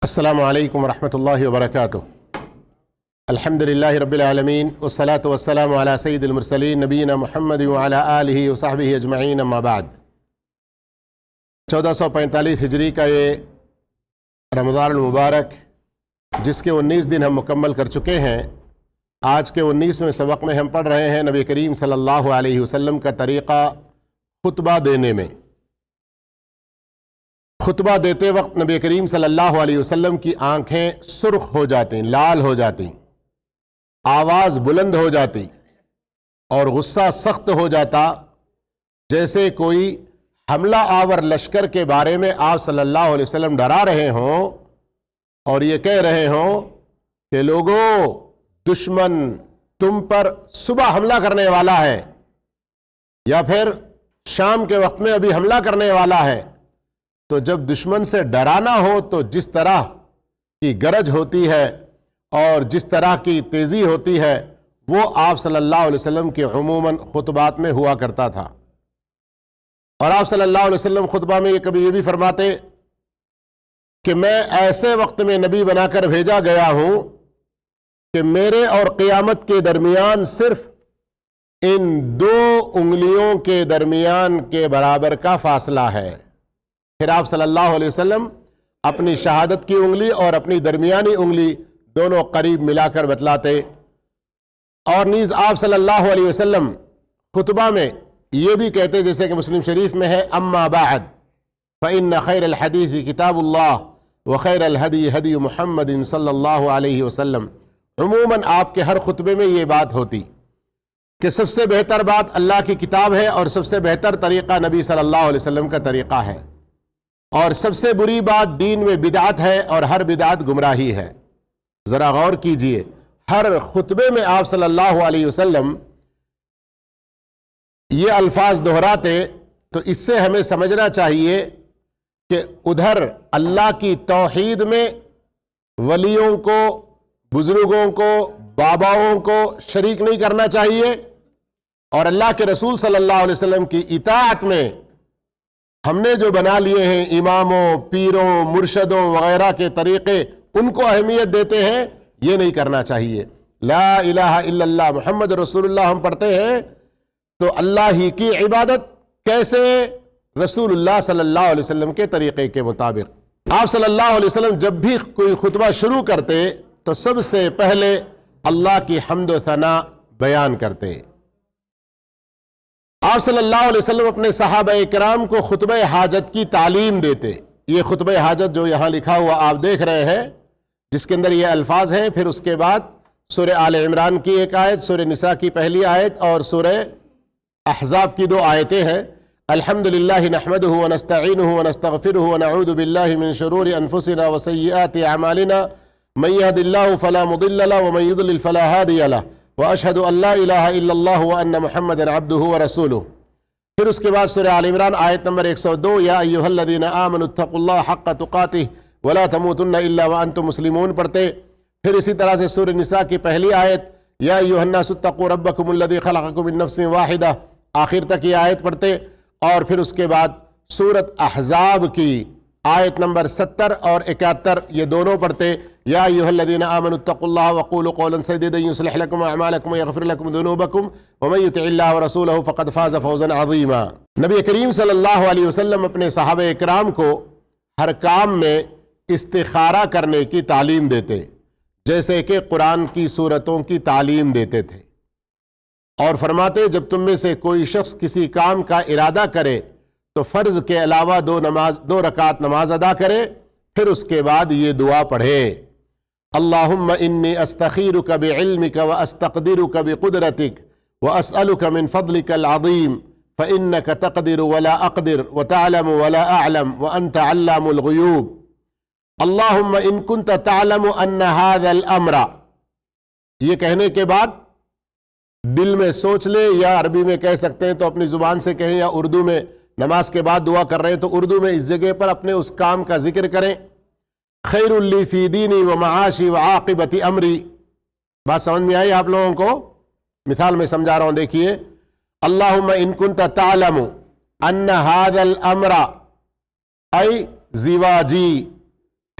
السلام علیکم ورحمۃ اللہ وبرکاتہ۔ الحمد للہ رب العالمین والصلاة والسلام علی سید المرسلین نبینا محمد وعلی آلہ وصحبہ اجمعین، اما بعد۔ 1445 ہجری کا یہ رمضان المبارک، جس کے 19 دن ہم مکمل کر چکے ہیں، آج کے 19ویں سبق میں ہم پڑھ رہے ہیں نبی کریم صلی اللہ علیہ وسلم کا طریقہ خطبہ دینے میں۔ خطبہ دیتے وقت نبی کریم صلی اللہ علیہ وسلم کی آنکھیں سرخ ہو جاتی، لال ہو جاتی، آواز بلند ہو جاتی اور غصہ سخت ہو جاتا، جیسے کوئی حملہ آور لشکر کے بارے میں آپ صلی اللہ علیہ وسلم ڈرا رہے ہوں اور یہ کہہ رہے ہوں کہ لوگوں، دشمن تم پر صبح حملہ کرنے والا ہے یا پھر شام کے وقت میں ابھی حملہ کرنے والا ہے۔ تو جب دشمن سے ڈرانا ہو تو جس طرح کی گرج ہوتی ہے اور جس طرح کی تیزی ہوتی ہے، وہ آپ صلی اللہ علیہ وسلم کے عموماً خطبات میں ہوا کرتا تھا۔ اور آپ صلی اللہ علیہ وسلم خطبہ میں کبھی یہ بھی فرماتے کہ میں ایسے وقت میں نبی بنا کر بھیجا گیا ہوں کہ میرے اور قیامت کے درمیان صرف ان 2 انگلیوں کے درمیان کے برابر کا فاصلہ ہے۔ پھر آپ صلی اللہ علیہ وسلم اپنی شہادت کی انگلی اور اپنی درمیانی انگلی دونوں قریب ملا کر بتلاتے، اور نیز آپ صلی اللہ علیہ وسلم خطبہ میں یہ بھی کہتے، جیسے کہ مسلم شریف میں ہے، اما بعد فإن خیر الحدیث کتاب اللہ وخیر الہدی ہدی محمد صلی اللہ علیہ وسلم۔ عموماً آپ کے ہر خطبے میں یہ بات ہوتی کہ سب سے بہتر بات اللہ کی کتاب ہے اور سب سے بہتر طریقہ نبی صلی اللہ علیہ وسلم کا طریقہ ہے، اور سب سے بری بات دین میں بدعت ہے اور ہر بدعت گمراہی ہے۔ ذرا غور کیجئے، ہر خطبے میں آپ صلی اللہ علیہ وسلم یہ الفاظ دہراتے، تو اس سے ہمیں سمجھنا چاہیے کہ ادھر اللہ کی توحید میں ولیوں کو، بزرگوں کو، باباؤں کو شریک نہیں کرنا چاہیے، اور اللہ کے رسول صلی اللہ علیہ وسلم کی اطاعت میں ہم نے جو بنا لیے ہیں اماموں، پیروں، مرشدوں وغیرہ کے طریقے، ان کو اہمیت دیتے ہیں، یہ نہیں کرنا چاہیے۔ لا الہ الا اللہ محمد رسول اللہ ہم پڑھتے ہیں تو اللہ ہی کی عبادت کیسے؟ رسول اللہ صلی اللہ علیہ وسلم کے طریقے کے مطابق۔ آپ صلی اللہ علیہ وسلم جب بھی کوئی خطبہ شروع کرتے تو سب سے پہلے اللہ کی حمد و ثنا بیان کرتے۔ آپ صلی اللہ علیہ وسلم اپنے صحابہ کرام کو خطبہ حاجت کی تعلیم دیتے۔ یہ خطبہ حاجت جو یہاں لکھا ہوا آپ دیکھ رہے ہیں، جس کے اندر یہ الفاظ ہیں، پھر اس کے بعد سورہ آل عمران کی ایک آیت، سورہ نساء کی پہلی آیت اور سورہ احزاب کی 2 آیتیں ہیں۔ الحمدللہ نحمدہ ونستعینہ ونستغفرہ ونعوذ باللہ من شرور انفسنا وسیئات اعمالنا من يهد الله فلا مضل له ومن يضلل فلا هادي له واشهد ان لا الہ الا اللہ وان محمدا عبدہ ورسولہ۔ پھر اس کے بعد سورہ آل عمران آیت نمبر 102، یا ایھا الذین آمنوا اتقوا اللہ حق تقاتہ ولا تموتن الا وانتم مسلمون پڑھتے۔ پھر اسی طرح سے سورہ نساء کی پہلی آیت، یا ایھا الناس اتقوا ربکم الذی خلقکم من نفس واحدہ، آخر تک یہ آیت پڑھتے، اور پھر اس کے بعد سورۃ احزاب کی آیت نمبر 70 اور 71 یہ دونوں پڑھتے، یا ایھا الذین آمنوا اتقوا اللہ وقولوا قولا سدیدا یصلح لکم اعمالکم ویغفر لکم ذنوبکم ومن یطع اللہ ورسولہ فقد فاز فوزا عظیما۔ نبی کریم صلی اللہ علیہ وسلم اپنے صحابہ اکرام کو ہر کام میں استخارہ کرنے کی تعلیم دیتے، جیسے کہ قرآن کی سورتوں کی تعلیم دیتے تھے، اور فرماتے جب تم میں سے کوئی شخص کسی کام کا ارادہ کرے تو فرض کے علاوہ 2 رکعت نماز ادا کرے، پھر اس کے بعد یہ دعا پڑھے، اللہم انی استخیرک بعلمک واستقدرک بقدرتک واسألک من فضلک العظیم فإنک تقدر ولا اقدر وتعلم ولا اعلم وانت علام الغیوب اللہم ان کنت تعلم ان هذا الامر۔ یہ کہنے کے بعد دل میں سوچ لے، یا عربی میں کہہ سکتے ہیں تو اپنی زبان سے کہیں، یا اردو میں نماز کے بعد دعا کر رہے ہیں تو اردو میں اس جگہ پر اپنے اس کام کا ذکر کریں، خیر لی فی دینی و معاشی و عاقبت امری۔ بات سمجھ میں آئی آپ لوگوں کو؟ مثال میں سمجھا رہا ہوں، دیکھیے، اللہم ان کنت تعلم ان هذا الامر ای زواجی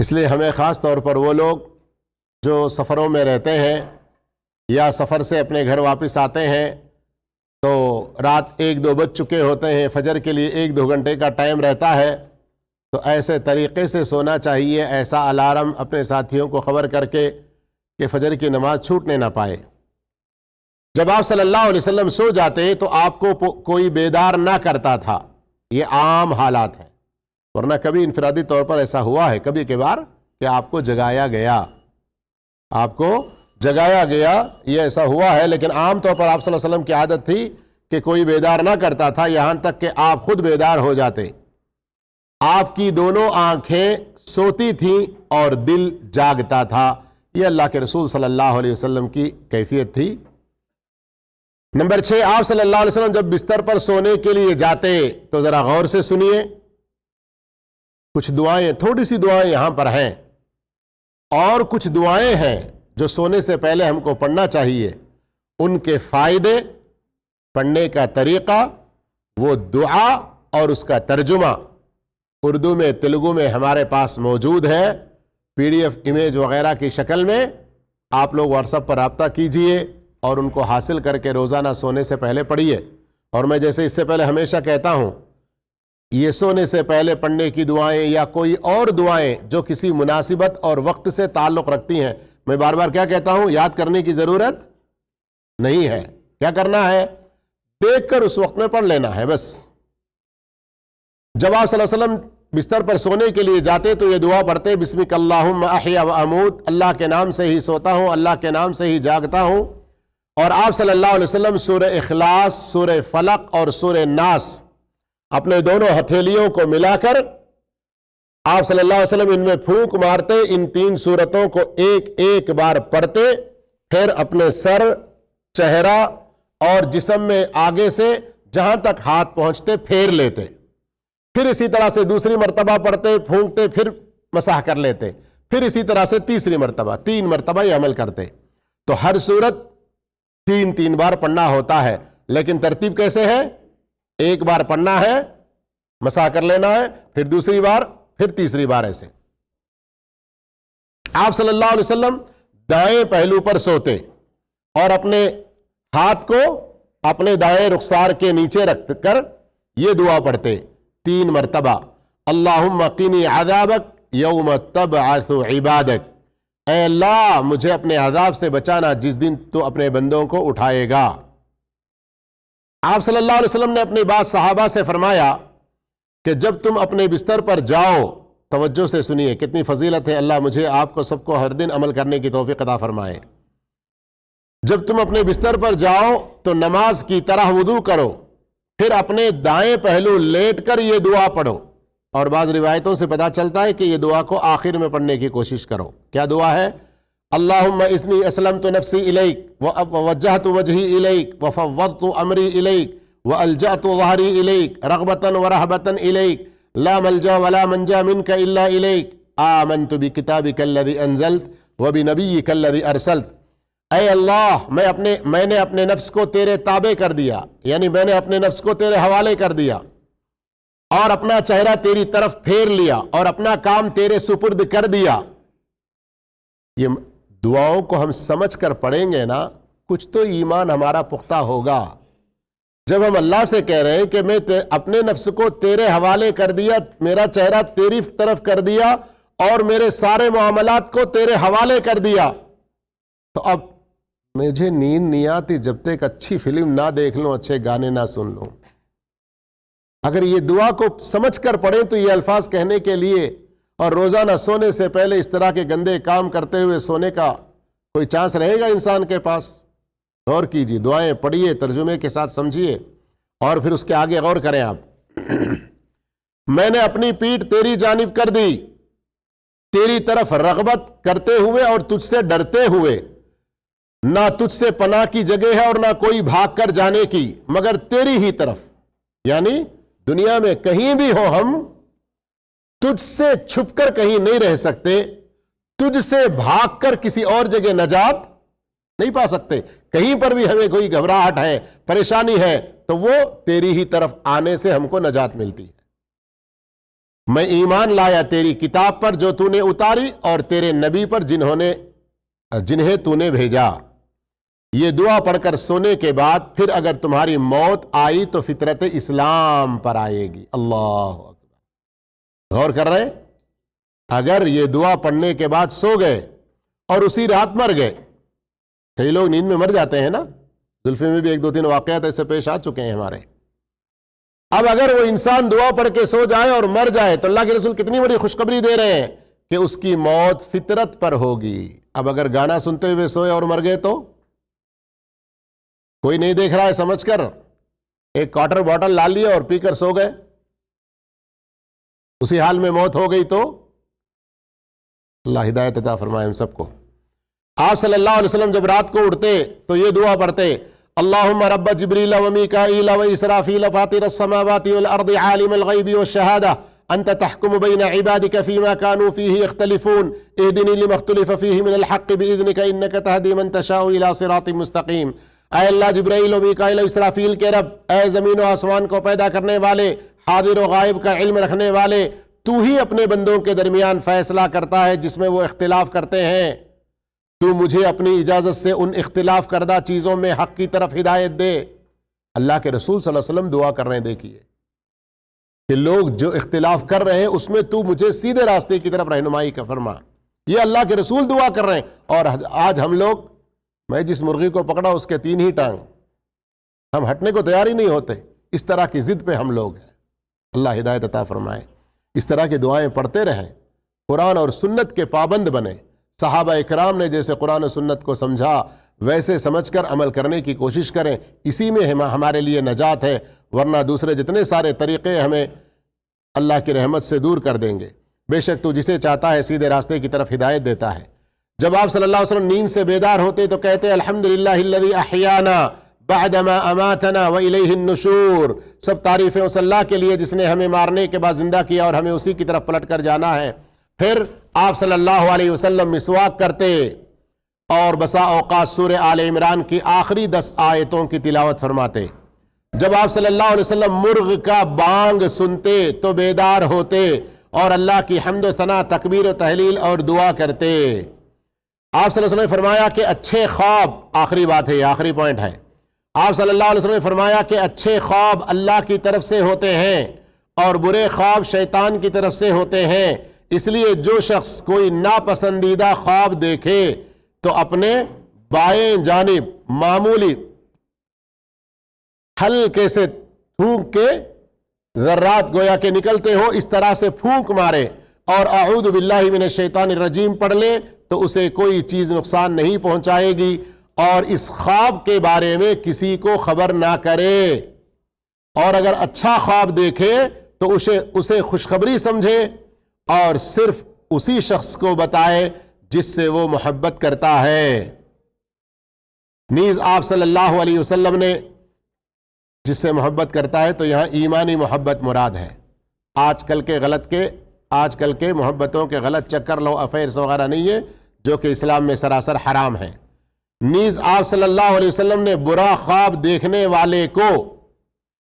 اس لیے ہمیں خاص طور پر وہ لوگ جو سفروں میں رہتے ہیں یا سفر سے اپنے گھر واپس آتے ہیں تو رات 1-2 بج چکے ہوتے ہیں، فجر کے لیے 1-2 گھنٹے کا ٹائم رہتا ہے، تو ایسے طریقے سے سونا چاہیے، ایسا الارم اپنے ساتھیوں کو خبر کر کے کہ فجر کی نماز چھوٹنے نہ پائے۔ جب آپ صلی اللہ علیہ وسلم سو جاتے تو آپ کو کوئی بیدار نہ کرتا تھا، یہ عام حالات ہیں، ورنہ کبھی انفرادی طور پر ایسا ہوا ہے کبھی کبھار کہ آپ کو جگایا گیا، یہ ایسا ہوا ہے، لیکن عام طور پر آپ صلی اللہ علیہ وسلم کی عادت تھی کہ کوئی بیدار نہ کرتا تھا، یہاں تک کہ آپ خود بیدار ہو جاتے۔ آپ کی دونوں آنکھیں سوتی تھیں اور دل جاگتا تھا، یہ اللہ کے رسول صلی اللہ علیہ وسلم کی کیفیت تھی۔ نمبر 6، آپ صلی اللہ علیہ وسلم جب بستر پر سونے کے لیے جاتے تو ذرا غور سے سنیے، کچھ دعائیں، تھوڑی سی دعائیں یہاں پر ہیں، اور کچھ دعائیں ہیں جو سونے سے پہلے ہم کو پڑھنا چاہیے، ان کے فائدے، پڑھنے کا طریقہ، وہ دعا اور اس کا ترجمہ اردو میں، تیلگو میں ہمارے پاس موجود ہے، PDF امیج وغیرہ کی شکل میں۔ آپ لوگ واٹس ایپ پر رابطہ کیجئے اور ان کو حاصل کر کے روزانہ سونے سے پہلے پڑھیے۔ اور میں جیسے اس سے پہلے ہمیشہ کہتا ہوں، یہ سونے سے پہلے پڑھنے کی دعائیں یا کوئی اور دعائیں جو کسی مناسبت اور وقت سے تعلق رکھتی ہیں، میں بار بار کیا کہتا ہوں، یاد کرنے کی ضرورت نہیں ہے، کیا کرنا ہے، دیکھ کر اس وقت میں پڑھ لینا ہے بس۔ جب آپ صلی اللہ علیہ وسلم بستر پر سونے کے لیے جاتے تو یہ دعا پڑھتے، بسمک اللہم احیا و اموت، اللہ کے نام سے ہی سوتا ہوں، اللہ کے نام سے ہی جاگتا ہوں۔ اور آپ صلی اللہ علیہ وسلم سورہ اخلاص، سورہ فلق اور سورہ ناس اپنے دونوں ہتھیلیوں کو ملا کر آپ صلی اللہ علیہ وسلم ان میں پھونک مارتے، ان 3 سورتوں کو ایک ایک بار پڑھتے، پھر اپنے سر، چہرہ اور جسم میں آگے سے جہاں تک ہاتھ پہنچتے پھیر لیتے، پھر اسی طرح سے دوسری مرتبہ پڑھتے، پھونکتے، پھر مسح کر لیتے، پھر اسی طرح سے تیسری مرتبہ، 3 مرتبہ یہ عمل کرتے۔ تو ہر سورت 3 بار پڑھنا ہوتا ہے، لیکن ترتیب کیسے ہے، ایک بار پڑھنا ہے، مسح کر لینا ہے، پھر دوسری بار، پھر تیسری بار، ایسے۔ آپ صلی اللہ علیہ وسلم دائیں پہلو پر سوتے اور اپنے ہاتھ کو اپنے دائیں رخسار کے نیچے رکھ کر یہ دعا پڑھتے 3 مرتبہ، اللہم قنی عذابک یوم تبعث عبادک، اے اللہ مجھے اپنے عذاب سے بچانا جس دن تو اپنے بندوں کو اٹھائے گا۔ آپ صلی اللہ علیہ وسلم نے اپنی بات صحابہ سے فرمایا کہ جب تم اپنے بستر پر جاؤ، توجہ سے سنیے، کتنی فضیلت ہے، اللہ مجھے آپ کو سب کو ہر دن عمل کرنے کی توفیق عطا فرمائے۔ جب تم اپنے بستر پر جاؤ تو نماز کی طرح وضو کرو، پھر اپنے دائیں پہلو لیٹ کر یہ دعا پڑھو، اور بعض روایتوں سے پتا چلتا ہے کہ یہ دعا کو آخر میں پڑھنے کی کوشش کرو۔ کیا دعا ہے؟ اللہم انی اسلمت نفسی الیک ووجہت وجہی الیک وفوضت امری الیک والجأت ظہری الیک رغبتا ورہبتا الیک لا ملجا ولا منجا منک الا الیک آمنت بکتابک الذی انزلت وبنبیک الذی ارسلت۔ اے اللہ میں نے اپنے نفس کو تیرے تابع کر دیا، یعنی میں نے اپنے نفس کو تیرے حوالے کر دیا اور اپنا چہرہ تیری طرف پھیر لیا اور اپنا کام تیرے سپرد کر دیا۔ یہ دعاؤں کو ہم سمجھ کر پڑھیں گے نا، کچھ تو ایمان ہمارا پختہ ہوگا۔ جب ہم اللہ سے کہہ رہے ہیں کہ میں اپنے نفس کو تیرے حوالے کر دیا، میرا چہرہ تیری طرف کر دیا اور میرے سارے معاملات کو تیرے حوالے کر دیا، تو اب مجھے نیند نہیں آتی جب تک اچھی فلم نہ دیکھ لوں، اچھے گانے نہ سن لوں۔ اگر یہ دعا کو سمجھ کر پڑھیں تو یہ الفاظ کہنے کے لیے اور روزانہ سونے سے پہلے اس طرح کے گندے کام کرتے ہوئے سونے کا کوئی چانس رہے گا انسان کے پاس؟ غور کیجیے، دعائیں پڑھیے، ترجمے کے ساتھ سمجھیے اور پھر اس کے آگے غور کریں آپ۔ میں نے اپنی پیٹھ تیری جانب کر دی، تیری طرف رغبت کرتے ہوئے اور تجھ سے ڈرتے ہوئے، نہ تجھ سے پناہ کی جگہ ہے اور نہ کوئی بھاگ کر جانے کی مگر تیری ہی طرف، یعنی دنیا میں کہیں بھی ہو ہم تجھ سے چھپ کر کہیں نہیں رہ سکتے، تجھ سے بھاگ کر کسی اور جگہ نجات نہیں پا سکتے۔ کہیں پر بھی ہمیں کوئی گھبراہٹ ہے، پریشانی ہے، تو وہ تیری ہی طرف آنے سے ہم کو نجات ملتی ہے۔ میں ایمان لایا تیری کتاب پر جو تو نے اتاری اور تیرے نبی پر جنہیں تو نے بھیجا. یہ دعا پڑھ کر سونے کے بعد پھر اگر تمہاری موت آئی تو فطرت اسلام پر آئے گی. اللہ اکبر. غور کر رہے ہیں؟ اگر یہ دعا پڑھنے کے بعد سو گئے اور اسی رات مر گئے. کئی لوگ نیند میں مر جاتے ہیں نا. زلفی میں بھی 1-2-3 واقعات ایسے پیش آ چکے ہیں ہمارے. اب اگر وہ انسان دعا پڑھ کے سو جائے اور مر جائے تو اللہ کے رسول کتنی بڑی خوشخبری دے رہے ہیں کہ اس کی موت فطرت پر ہوگی. اب اگر گانا سنتے ہوئے سوئے اور مر گئے تو کوئی نہیں دیکھ رہا ہے سمجھ کر ایک کوارٹر بوٹل لا لیا اور پی کر سو گئے, اسی حال میں موت ہو گئی تو اللہ ہدایت عطا فرمائے ہم سب کو. آپ صلی اللہ علیہ وسلم جب رات کو اٹھتے تو یہ دعا پڑھتے, اللہم رب جبریل و میکائیل و اسرافیل فاطر السماوات والارض عالم الغیب والشہادہ انت تحکم بین عبادک فیما کانوا فیہ یختلفون اہدنی لما اختلف فیہ من الحق باذنک انک تہدی من تشاء الی صراط مستقیم. اے اللہ جبرائیل و میکائیل و اسرافیل کے رب, اے زمین و آسمان کو پیدا کرنے والے, حاضر و غائب کا علم رکھنے والے, تو ہی اپنے بندوں کے درمیان فیصلہ کرتا ہے جس میں وہ اختلاف کرتے ہیں. تو مجھے اپنی اجازت سے ان اختلاف کردہ چیزوں میں حق کی طرف ہدایت دے. اللہ کے رسول صلی اللہ علیہ وسلم دعا کر رہے ہیں. دیکھیے کہ لوگ جو اختلاف کر رہے ہیں اس میں تو مجھے سیدھے راستے کی طرف رہنمائی کا فرما. یہ اللہ کے رسول دعا کر رہے ہیں. اور آج ہم لوگ, میں جس مرغی کو پکڑا اس کے 3 ہی ٹانگ, ہم ہٹنے کو تیار ہی نہیں ہوتے. اس طرح کی ضد پہ ہم لوگ ہیں. اللہ ہدایت عطا فرمائے. اس طرح کی دعائیں پڑھتے رہیں, قرآن اور سنت کے پابند بنیں. صحابہ اکرام نے جیسے قرآن و سنت کو سمجھا ویسے سمجھ کر عمل کرنے کی کوشش کریں. اسی میں ہمارے لیے نجات ہے, ورنہ دوسرے جتنے سارے طریقے ہمیں اللہ کی رحمت سے دور کر دیں گے. بے شک تو جسے چاہتا ہے سیدھے راستے کی طرف ہدایت دیتا ہے. جب آپ صلی اللہ علیہ وسلم نیند سے بیدار ہوتے تو کہتے الحمدللہ الذی احیانا بعدما اماتنا والیہ النشور. سب تعریفیں اس اللہ کے لیے جس نے ہمیں مارنے کے بعد زندہ کیا اور ہمیں اسی کی طرف پلٹ کر جانا ہے. پھر آپ صلی اللہ علیہ وسلم مسواک کرتے اور بسا اوقات سورہ آل عمران کی آخری 10 آیتوں کی تلاوت فرماتے. جب آپ صلی اللہ علیہ وسلم مرغ کا بانگ سنتے تو بیدار ہوتے اور اللہ کی حمد و ثنا, تکبیر و تحلیل اور دعا کرتے. آپ صلی اللہ علیہ وسلم نے فرمایا کہ اچھے خواب, آخری بات ہے, یہ آخری پوائنٹ ہے. آپ صلی اللہ علیہ وسلم نے فرمایا کہ اچھے خواب اللہ کی طرف سے ہوتے ہیں اور برے خواب شیطان کی طرف سے ہوتے ہیں. اس لیے جو شخص کوئی ناپسندیدہ خواب دیکھے تو اپنے بائیں جانب معمولی ہلکے سے پھونک کے ذرات گویا کہ نکلتے ہو, اس طرح سے پھونک مارے اور اعوذ باللہ من الشیطان الرجیم پڑھ لے تو اسے کوئی چیز نقصان نہیں پہنچائے گی. اور اس خواب کے بارے میں کسی کو خبر نہ کرے, اور اگر اچھا خواب دیکھے تو اسے خوشخبری سمجھے اور صرف اسی شخص کو بتائے جس سے وہ محبت کرتا ہے. نیز آپ صلی اللہ علیہ وسلم نے جس سے محبت کرتا ہے تو یہاں ایمانی محبت مراد ہے. آج کل کے محبتوں کے غلط چکر, لو افیئرس وغیرہ نہیں ہے جو کہ اسلام میں سراسر حرام ہے. نیز آپ صلی اللہ علیہ وسلم نے برا خواب دیکھنے والے کو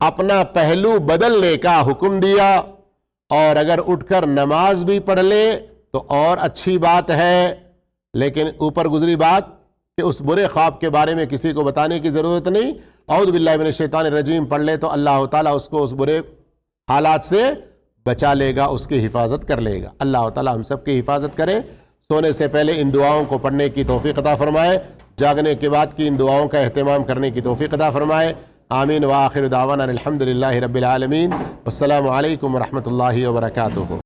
اپنا پہلو بدلنے کا حکم دیا, اور اگر اٹھ کر نماز بھی پڑھ لے تو اور اچھی بات ہے. لیکن اوپر گزری بات کہ اس برے خواب کے بارے میں کسی کو بتانے کی ضرورت نہیں. اعوذ باللہ من الشیطان الرجیم پڑھ لے تو اللہ تعالیٰ اس کو اس برے حالات سے بچا لے گا, اس کی حفاظت کر لے گا. اللہ تعالیٰ ہم سب کی حفاظت کرے. سونے سے پہلے ان دعاؤں کو پڑھنے کی توفیق عطا فرمائے, جاگنے کے بعد کی ان دعاؤں کا اہتمام کرنے کی توفیق عطا فرمائے. آمین. وآخر دعوانا الحمدللہ رب العالمین. والسلام علیکم ورحمۃ اللہ وبرکاتہ.